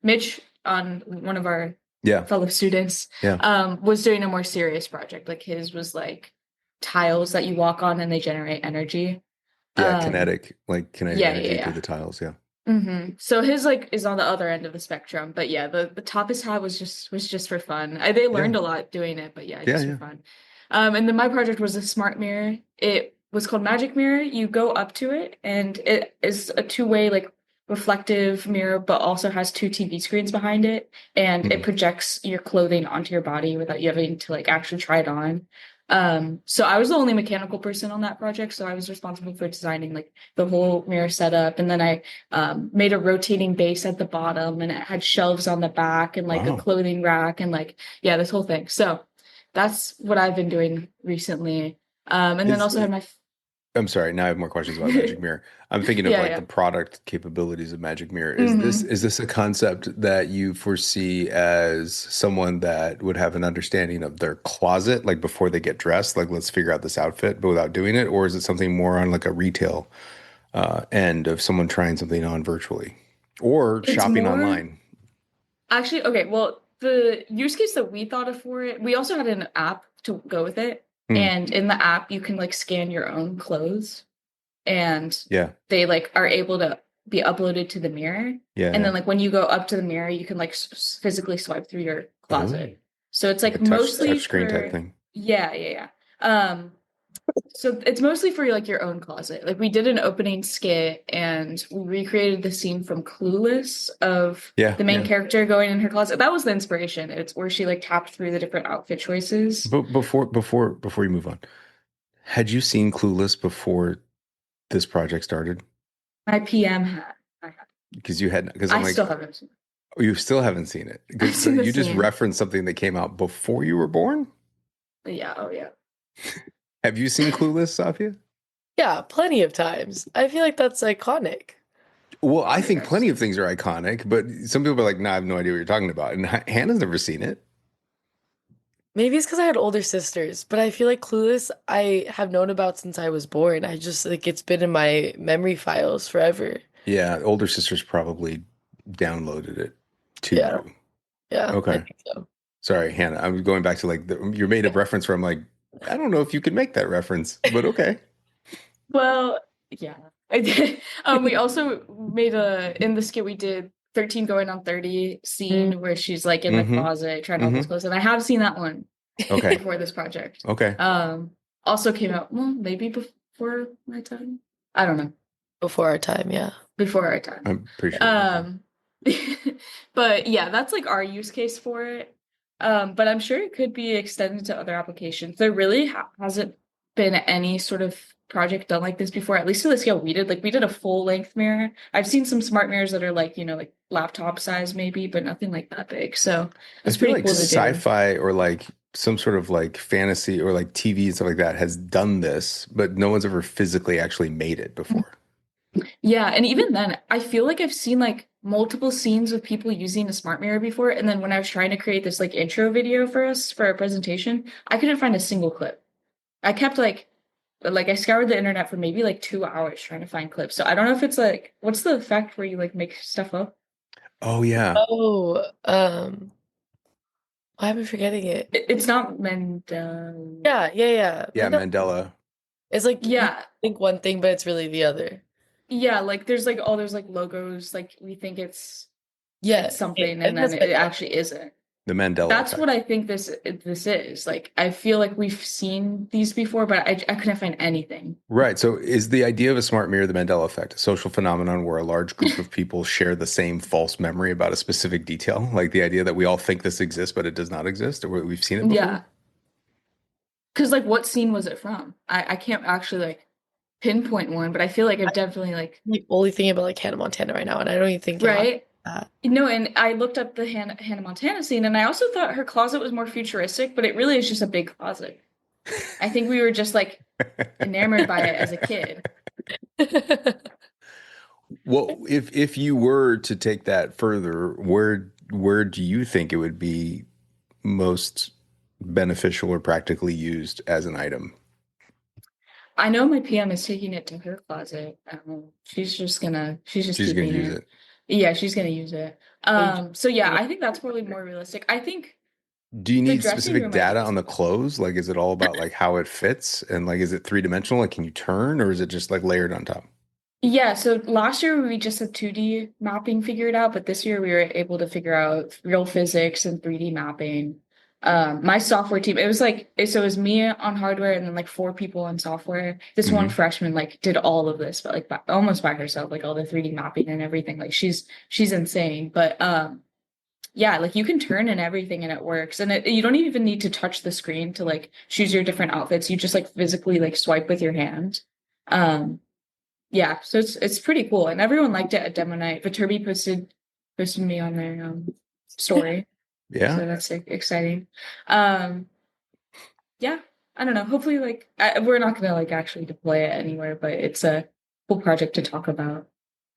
Mitch on one of our Yeah. fellow students Yeah. was doing a more serious project. Like his was like tiles that you walk on and they generate energy. Yeah. Um, Kinetic yeah, energy through yeah, the tiles. Yeah. So his like is on the other end of the spectrum, but yeah, the Tapas hat was just for fun. They Yeah. learned a lot doing it, but yeah, Yeah. just for Yeah. fun. And then my project was a smart mirror. It was called Magic Mirror. You go up to it, and it is a two-way like reflective mirror, but also has two TV screens behind it, and it Mhm. projects your clothing onto your body without you having to like actually try it on. So I was the only mechanical person on that project, so I was responsible for designing like the whole mirror setup, and then I made a rotating base at the bottom and it had shelves on the back and like a Wow. clothing rack and like yeah this whole thing. So that's what I've been doing recently, and then Is also had my I'm sorry, now I have more questions about Magic Mirror. I'm thinking of Yeah, like the yeah. product capabilities of Magic Mirror. Hmm. Is this a concept that you foresee as someone that would have an understanding of their closet, like before they get dressed, like let's figure out this outfit, but without doing it, or is it something more on like a retail end of someone trying something on virtually or It's shopping more online? actually okay. Well, the use case that we thought of for it, we also had an app to go with it. Hmm. And in the app, you can like scan your own clothes and Yeah, they like are able to be uploaded to the mirror. yeah, And yeah. then like when you go up to the mirror, you can like physically swipe through your Oh, closet. So it's like a like mostly touch screen type for thing. yeah, yeah, yeah. So it's mostly for like your own closet. Like we did an opening skit and we recreated the scene from Clueless of Yeah, the main yeah. character going in her closet. That was the inspiration. It's where she like tapped through the different outfit choices. But before you move on, had you seen Clueless before this project started? My PM had. I had. Because you had, because I'm I still like, haven't seen it. oh, you still haven't seen it. I've So seen the you just scene. referenced something that came out before you were born. Yeah, oh yeah. Have you seen Clueless, Safia? Yeah, plenty of times. I feel like that's iconic. Well, I I've think never plenty seen of things are iconic, but some people are like, "Nah, I have no idea what you're talking about." And Hannah's never seen it. Maybe it's because I had older sisters, but I feel like Clueless I have known about since I was born. I just like it's been in my memory files forever. Yeah, older sisters probably downloaded it to Yeah, you. yeah, I Okay, think so. sorry, Hannah. I'm going back to like your made a reference where I'm like, I don't know if you could make that reference, but okay. Well, yeah, I did. We also made a in the skit we did 13 going on 30 Mm. scene where she's like in the Mm-hmm. closet trying all those Mm-hmm. clothes, and I have seen that one Okay. before this project. Okay. Also came out well maybe before my time. I don't know, Before our time, yeah. before our time. I'm pretty sure. Um, but yeah, that's like our use case for it. But I'm sure it could be extended to other applications. There really hasn't been any sort of project done like this before, at least to the scale we did. Like we did a full length mirror. I've seen some smart mirrors that are like, like laptop size maybe, but nothing like that big. So I it's feel pretty like cool to do. sci-fi or like some sort of like fantasy or like TV and stuff like that has done this, but no one's ever physically actually made it before. Yeah, and even then, I feel like I've seen like multiple scenes of people using a smart mirror before, and then when I was trying to create this like intro video for us for our presentation, I couldn't find a single clip. I kept like I scoured the internet for maybe like 2 hours trying to find clips. So I don't know if it's like what's the effect where you like make stuff up? Oh yeah. Oh, why am I forgetting it? It's not Mendel. Yeah, yeah, yeah. Yeah, Mandela. It's like you Yeah, think one thing, but it's really the other. yeah. Like there's like logos. Like we think Yeah, it's I something, and think then that's it Mandela. actually isn't. The Mandela That's what effect. I think this is. Like I feel like we've seen these before, but I couldn't find anything. Right. So is the idea of a smart mirror the Mandela effect, a social phenomenon where a large group of people share the same false memory about a specific detail? Like the idea that we all think this exists, but it does not exist, or we've seen it before? Yeah. Because like what scene was it from? I can't actually like pinpoint one, but I feel like I've definitely like I'm like only thinking about like Hannah Montana right now, and I don't even think about right. that. No, and I looked up the Hannah Montana scene, and I also thought her closet was more futuristic, but it really is just a big closet. I think we were just like enamored by it as a kid. Well, if you were to take that further, where do you think it would be most beneficial or practically used as an item? I know my PM is taking it to her closet. She's just She's going to keeping use it. it. Yeah, she's gonna use it. So yeah, I think that's probably more realistic. I think Do you the need dressing specific room idea data is on the cool. clothes? Like, is it all about like how it fits and like, is it three dimensional? Like, can you turn or is it just like layered on top? Yeah, so last year we just had 2D mapping figured out, but this year we were able to figure out real physics and 3D mapping. My software team, it was me on hardware and then like four people on software. This one Hmm. freshman like did all of this, but like almost by herself, like all the 3D mapping and everything. Like she's insane. But yeah, like you can turn and everything and it works. And you don't even need to touch the screen to like choose your different outfits. You just like physically like swipe with your hand. Um yeah, so it's pretty cool, and everyone liked it at demo night. Viterbi posted me on their story, Yeah. so that's like, exciting. Um, yeah, I don't know. Hopefully, like we're not gonna like actually deploy it anywhere, but it's a cool project to talk about.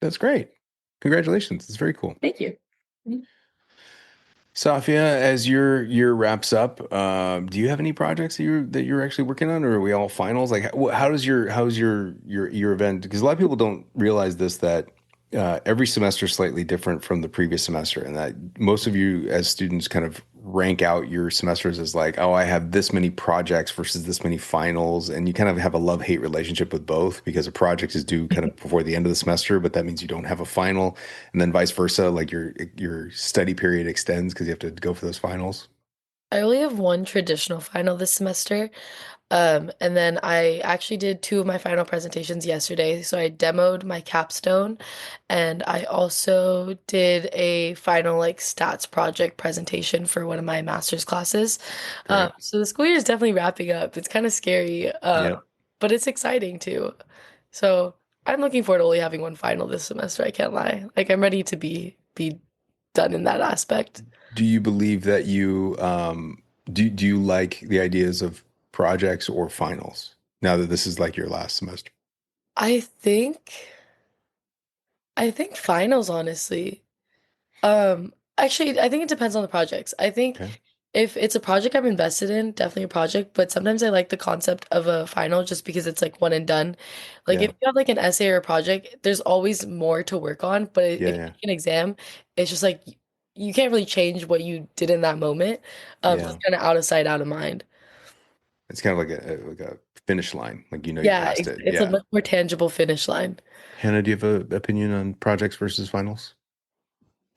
That's great. Congratulations. It's very cool. Thank you. Saafiyah, as your year wraps up, do you have any projects that you're actually working on, or are we all finals? Like, how does your event? Because a lot of people don't realize this, that every semester is slightly different from the previous semester, and that most of you as students kind of rank out your semesters as like, oh, I have this many projects versus this many finals, and you kind of have a love-hate relationship with both because a project is due kind of before the end of the semester, but that means you don't have a final, and then vice versa, like your study period extends because you have to go for those finals. I only have one traditional final this semester. And then I actually did two of my final presentations yesterday. So I demoed my capstone and I also did a final like stats project presentation for one of my master's classes. Great. So the school year is definitely wrapping up. It's kind of scary, Yep. but it's exciting too. So I'm looking forward to only having one final this semester. I can't lie. Like I'm ready to be done in that aspect. Do you believe that do you like the ideas of projects or finals now that this is like your last semester? I think I think finals, honestly. Actually, I think it depends on the projects. I think Okay. if it's a project I'm invested in, definitely a project, but sometimes I like the concept of a final just because it's like one and done. Like if Yeah. you have like an essay or a project, there's always more to work on, but Yeah. if you Yeah. take an exam, it's just like you can't really change what you did in that moment. So Yeah. it's kind of out of sight, out of mind. It's kind of like a finish line, like you Yeah, passed it. it's a Yeah. much more tangible finish line. Hannah, do you have an opinion on projects versus finals?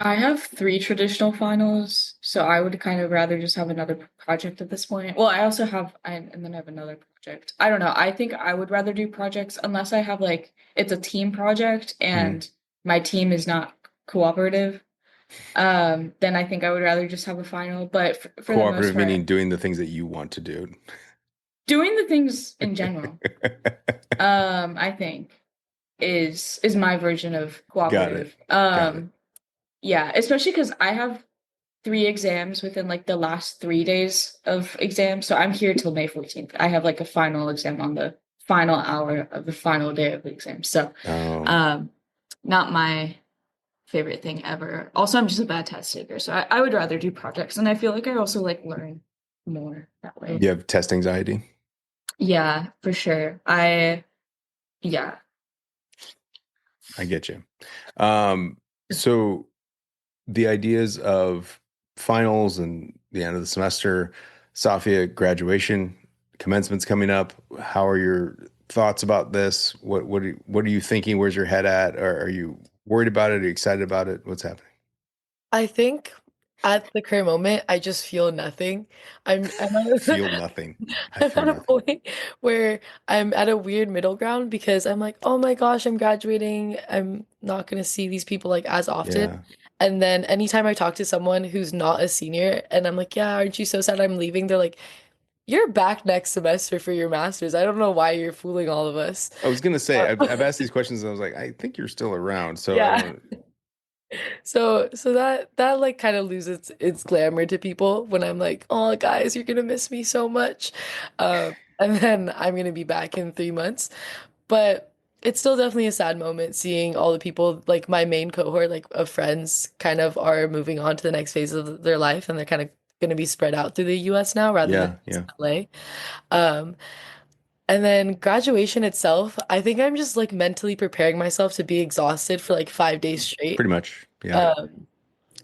I have three traditional finals, so I would kind of rather just have another project at this point. Well, I also have, and then I have another project. I don't know. I think I would rather do projects unless I have like it's a team project Hmm. and my team is not cooperative. Then I think I would rather just have a final. But for the most Cooperative part, meaning doing the things that you want to do. doing the things in general, I think is my version of Got it. cooperative. Got it. Yeah, especially because I have three exams within like the last 3 days of exams. So I'm here till May 14th. I have like a final exam on the final hour of the final day of the exam. So Oh, um not my favorite thing ever. Also, I'm just a bad test taker. So I would rather do projects. And I feel like I also like learn more that way. you have test anxiety? Yeah, for sure. Yeah. I get you. So the ideas of finals and the end of the semester, Safia, graduation, commencement's coming up. How are your thoughts about this? What are you thinking? Where's your head at? Are you worried about it? Are you excited about it? What's happening? I think at the current moment, I just feel nothing. I'm I at feel a, nothing. I I'm feel at a nothing. point where I'm at a weird middle ground because I'm like, oh my gosh, I'm graduating. I'm not gonna see these people like as often. Yeah. And then anytime I talk to someone who's not a senior and I'm like, yeah, aren't you so sad I'm leaving? They're like, you're back next semester for your master's. I don't know why you're fooling all of us. I was gonna say I've Uh, asked these questions and I was like, I think you're still around. So I yeah. don't. So that like kind of loses its glamour to people when I'm like, oh guys, you're gonna miss me so much. And then I'm gonna be back in 3 months. But it's still definitely a sad moment seeing all the people like my main cohort like of friends kind of are moving on to the next phase of their life and they're kind of gonna be spread out through the US now rather than Yeah. just Yeah. LA. Um, and then graduation itself, I think I'm just like mentally preparing myself to be exhausted for like 5 days straight. Pretty much. Yeah. Um,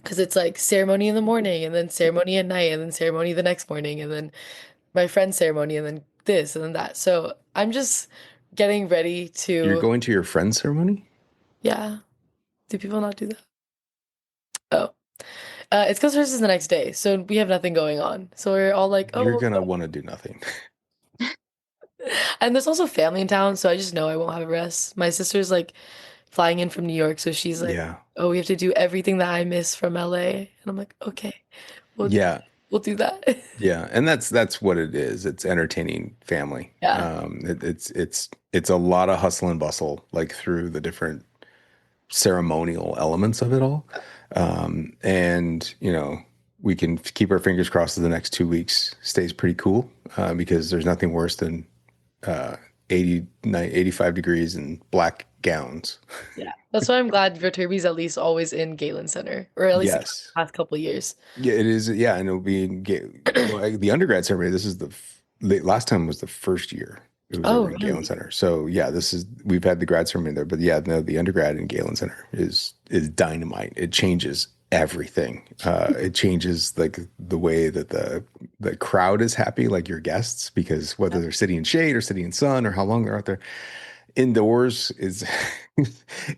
because it's like ceremony in the morning and then ceremony at night and then ceremony the next morning and then my friend's ceremony and then this and then that. So I'm just getting ready You're to, going to your friend's ceremony? yeah. Do people not do that? Oh, it's because hers is the next day, so we have nothing going on. So we're all like, You're oh, gonna want to do nothing. and there's also family in town, so I just know I won't have a rest. My sister's like flying in from New York, so she's like, Yeah. oh, we have to do everything that I miss from LA, and I'm like, okay, we'll Yeah. we'll do that. Yeah. And that's what it is. It's entertaining family. Yeah. It's a lot of hustle and bustle, like through the different ceremonial elements of it all. And we can keep our fingers crossed that the next 2 weeks stays pretty cool, because there's nothing worse than 85 degrees and black gowns. Yeah. That's why I'm glad Viterbi's at least always in Galen Center, or at least the Yes. past couple of years. Yeah, it is. Yeah, and it'll be the undergrad ceremony. This is the last time was the first year it was Oh, over in Galen really? Center. So yeah, we've had the grad ceremony there, but yeah, no, the undergrad in Galen Center is dynamite. It changes everything. It changes like the way that the crowd is happy, like your guests, because whether they're sitting in shade or sitting in sun or how long they're out there, indoors is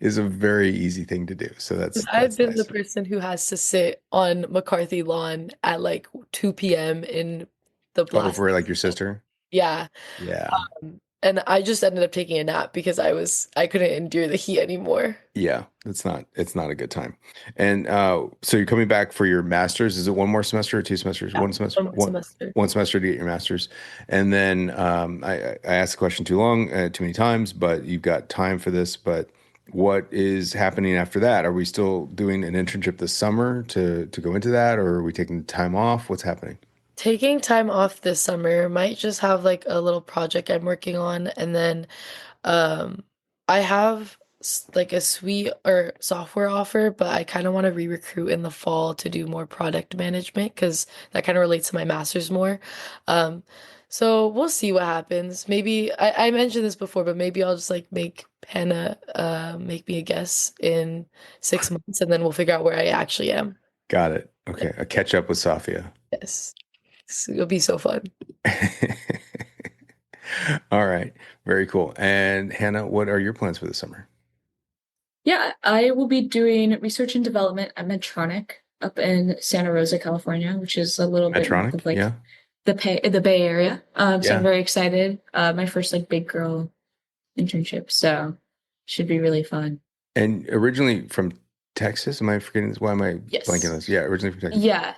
is a very easy thing to do. So 'Cause that's I've that's been the nice. person who has to sit on McCarthy Lawn at like 2 p.m. in the Oh, blast. for like your sister? Yeah. Yeah. And I just ended up taking a nap because I couldn't endure the heat anymore. Yeah, it's not a good time. And so you're coming back for your master's. Is it one more semester or 2 semesters? Yeah. One semester, One more semester. one semester to get your master's. And then I asked the question too long, too many times, but you've got time for this. But what is happening after that? Are we still doing an internship this summer to go into that, or are we taking time off? What's happening? Taking time off this summer, might just have like a little project I'm working on, and then um I have like a suite or software offer, but I kind of want to re-recruit in the fall to do more product management because that kind of relates to my master's more. Um so we'll see what happens. Maybe I mentioned this before, but maybe I'll just like make Hannah make me a guest in 6 months and then we'll figure out where I actually am. Got it. Okay, a catch up with Safia. Yes. It'll be so fun. All right, very cool. And Hannah, what are your plans for the summer? Yeah, I will be doing research and development at Medtronic up in Santa Rosa, California, which is a little bit north Medtronic? of like Yeah. the Bay Area. So I'm Yeah. very excited. My first like big girl internship, so should be really fun. And originally from Texas? Am I forgetting this? Why am I blanking on Yes. this? Yeah, originally from Texas. Yeah.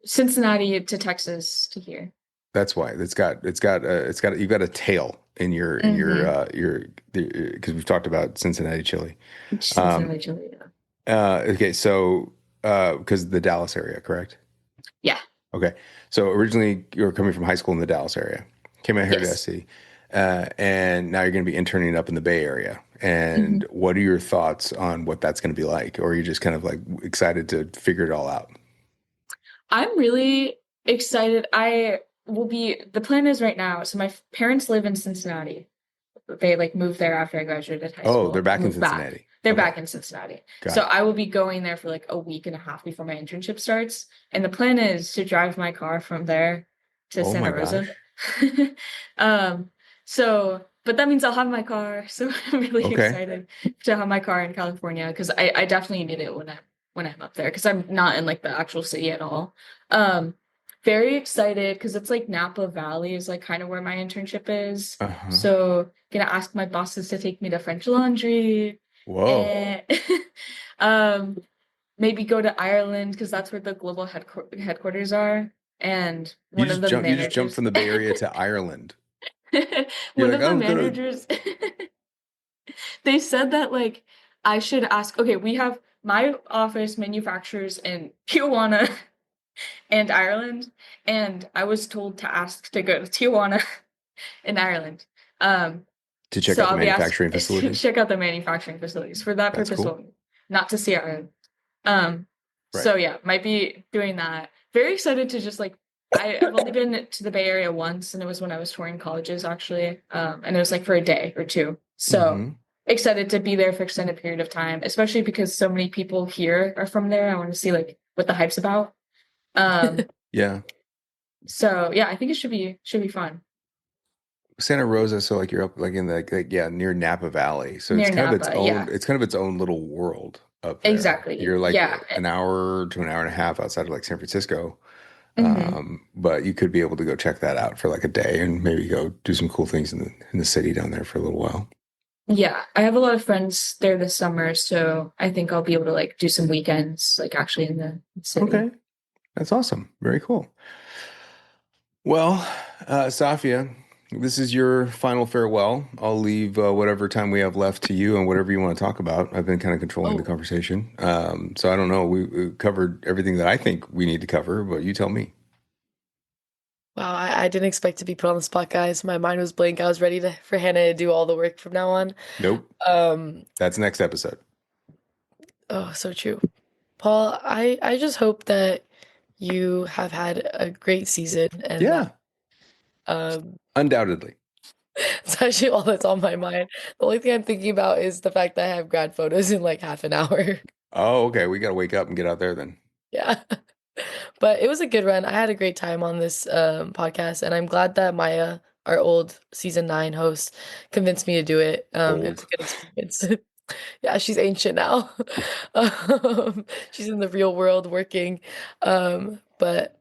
Cincinnati to Texas to here. That's why you've got a tail in Mm-hmm. your because we've talked about Cincinnati chili. Cincinnati, Chile, yeah. Okay, so because the Dallas area, correct? Yeah. Okay, so originally you were coming from high school in the Dallas area, came out here to Yes. SC, and now you're going to be interning up in the Bay Area. Mhm. And what are your thoughts on what that's going to be like, or are you just kind of like excited to figure it all out? I'm really excited. The plan is right now. So my parents live in Cincinnati. They like moved there after I graduated high Oh, they're school back and in moved back. Cincinnati. They're Okay, back in Cincinnati. got So it. I will be going there for like a week and a half before my internship starts. And the plan is to drive my car from there to Oh my Santa Rosa. gosh. Um, but that means I'll have my car. So I'm really Okay. excited to have my car in California because I definitely need it when I'm up there because I'm not in like the actual city at all. Um, very excited because it's like Napa Valley is like kind of where my internship is. Uh-huh. So gonna ask my bosses to take me to French Laundry Whoa. and um maybe go to Ireland because that's where the global headquarters are. And one of the You just jumped managers from the Bay Area to Ireland. You're one like, of the I'm gonna managers they said that like I should ask, okay, we have my office manufacturers in Tijuana and Ireland, and I was told to ask to go to Tijuana in Ireland. Um, to check so out the I'll be asked manufacturing to facilities. check out the manufacturing facilities for that That's purpose cool. only, not to see Ireland. Um, Right. so yeah, might be doing that. Very excited to just like I've only been to the Bay Area once, and it was when I was touring colleges actually. And it was like for a day or two. So Hmm. excited to be there for extended period of time, especially because so many people here are from there. I want to see like what the hype's about. Um, Yeah. so yeah, I think it should be fun. Santa Rosa, so like you're up like in the like, yeah, near Napa Valley. So Near Napa, yeah. it's kind of its own little world up there. Exactly. You're like Yeah. an hour to an hour and a half outside of like San Francisco. Hmm. But you could be able to go check that out for like a day and maybe go do some cool things in the city down there for a little while. Yeah, I have a lot of friends there this summer, so I think I'll be able to like do some weekends, like actually in the city. Okay. That's awesome. Very cool. Well, Safia, this is your final farewell. I'll leave whatever time we have left to you and whatever you want to talk about. I've been kind of controlling the Oh, conversation. So I don't know. We covered everything that I think we need to cover, but you tell me. wow, I didn't expect to be put on the spot, guys. My mind was blank. I was ready for Hannah to do all the work from now on. Nope. Um, That's next episode. oh, so true. Paul, I just hope that you have had a great season and that Yeah, um undoubtedly. it's actually all that's on my mind. The only thing I'm thinking about is the fact that I have grad photos in like half an hour. Oh, okay. We got to wake up and get out there then. Yeah. But it was a good run. I had a great time on this podcast, and I'm glad that Maya, our old season 9 host, convinced me to do it. It was Old. a good experience. Yeah, she's ancient now. She's in the real world working. But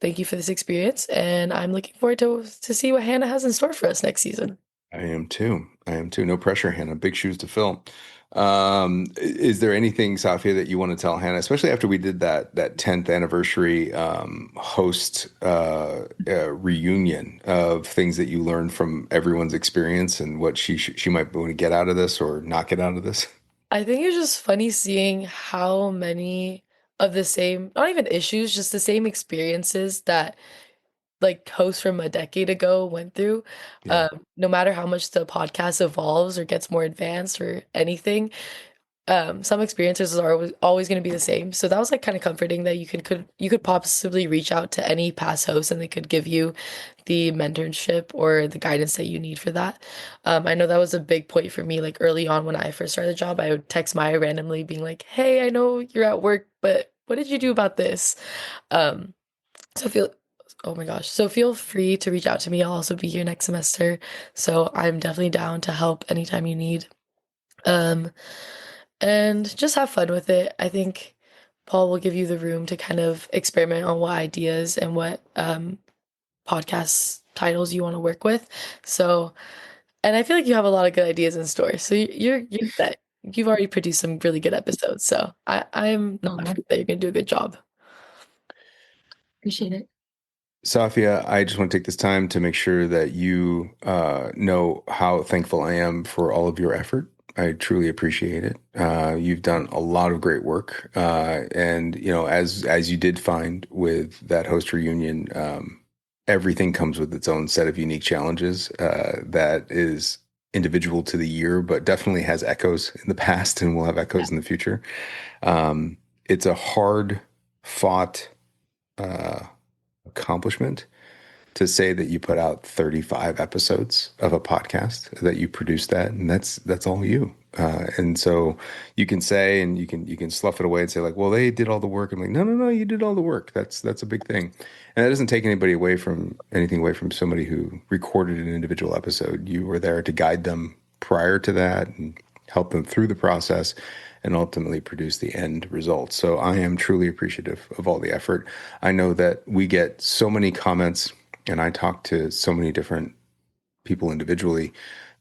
thank you for this experience, and I'm looking forward to see what Hannah has in store for us next season. I am too. I am too. No pressure, Hannah. Big shoes to fill. Is there anything, Safia, that you want to tell Hannah, especially after we did that 10th anniversary host reunion of things that you learned from everyone's experience and what she might want to get out of this or not get out of this? I think it's just funny seeing how many of the same, not even issues, just the same experiences that like hosts from a decade ago went through. Yeah. No matter how much the podcast evolves or gets more advanced or anything, some experiences are always going to be the same. So that was like kind of comforting that you could possibly reach out to any past host and they could give you the mentorship or the guidance that you need for that. I know that was a big point for me. Like early on when I first started the job, I would text Maya randomly, being like, "Hey, I know you're at work, but what did you do about this?" Um, so feel Oh my gosh. So feel free to reach out to me. I'll also be here next semester. So I'm definitely down to help anytime you need. Um, and just have fun with it. I think Paul will give you the room to kind of experiment on what ideas and what podcast titles you want to work with. So, and I feel like you have a lot of good ideas in store. So you're set. You've already produced some really good episodes. So I'm not afraid that you're gonna do a good job. Appreciate it. Safia, I just want to take this time to make sure that you know how thankful I am for all of your effort. I truly appreciate it. You've done a lot of great work, and you know, as you did find with that host reunion, everything comes with its own set of unique challenges that is individual to the year, but definitely has echoes in the past and will have Yeah. echoes in the future. It's a hard fought accomplishment to say that you put out 35 episodes of a podcast, that you produced that, and that's all you. And so you can say, and you can slough it away and say like, well, they did all the work. I'm like, no, no, no, you did all the work. That's a big thing, and that doesn't take anything away from somebody who recorded an individual episode. You were there to guide them prior to that and help them through the process and ultimately produce the end result. So I am truly appreciative of all the effort. I know that we get so many comments and I talk to so many different people individually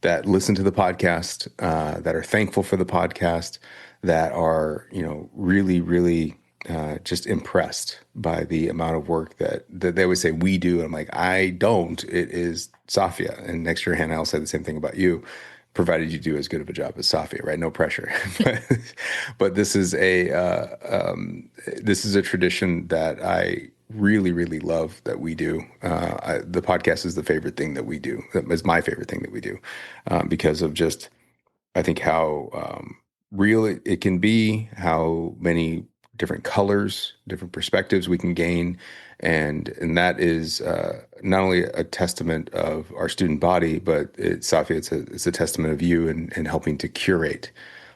that listen to the podcast, that are thankful for the podcast, that are, you know, really, really just impressed by the amount of work that they always say we do. I'm like, I don't. It is Safia. And next year, Hannah, I'll say the same thing about you, provided you do as good of a job as Safia, right? No pressure. But this is a tradition that I really, really love that we do. The podcast is the favorite thing that we do. That is my favorite thing that we do because of just, I think, how real it can be, how many different colors, different perspectives we can gain. And that is not only a testament of our student body, but Safia, it's a testament of you and helping to curate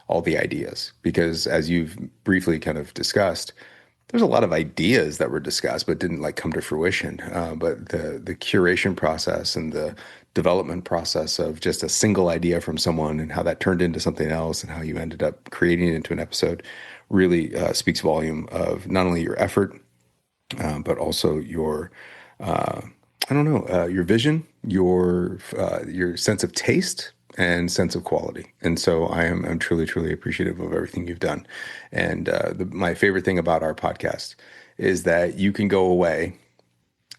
all the ideas. Because as you've briefly kind of discussed, there's a lot of ideas that were discussed but didn't like come to fruition. But the curation process and the development process of just a single idea from someone and how that turned into something else and how you ended up creating it into an episode really speaks volume of not only your effort but also your I don't know your vision, your sense of taste and sense of quality. And so I'm truly, truly appreciative of everything you've done. And my favorite thing about our podcast is that you can go away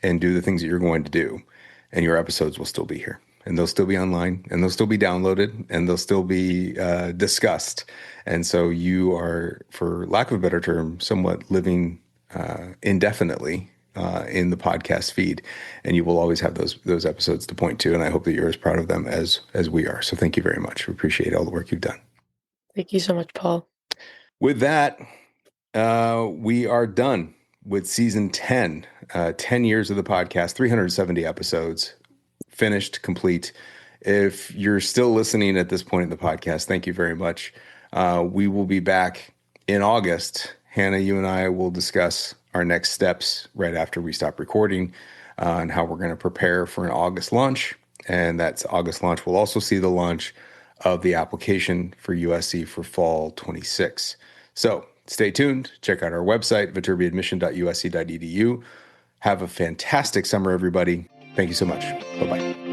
and do the things that you're going to do. and your episodes will still be here. And they'll still be online, and they'll still be downloaded, and they'll still be discussed. And so you are, for lack of a better term, somewhat living indefinitely in the podcast feed, and you will always have those episodes to point to. And I hope that you're as proud of them as we are. So thank you very much. We appreciate all the work you've done. Thank you so much, Paul. With that, we are done with season 10, 10 years of the podcast, 370 episodes, finished, complete. If you're still listening at this point in the podcast, thank you very much. We will be back in August. Hannah, you and I will discuss our next steps right after we stop recording and how we're going to prepare for an August launch. And that August launch will also see the launch of the application for USC for fall 26. So stay tuned. Check out our website, viterbiadmission.usc.edu. Have a fantastic summer, everybody. Thank you so much. Bye-bye.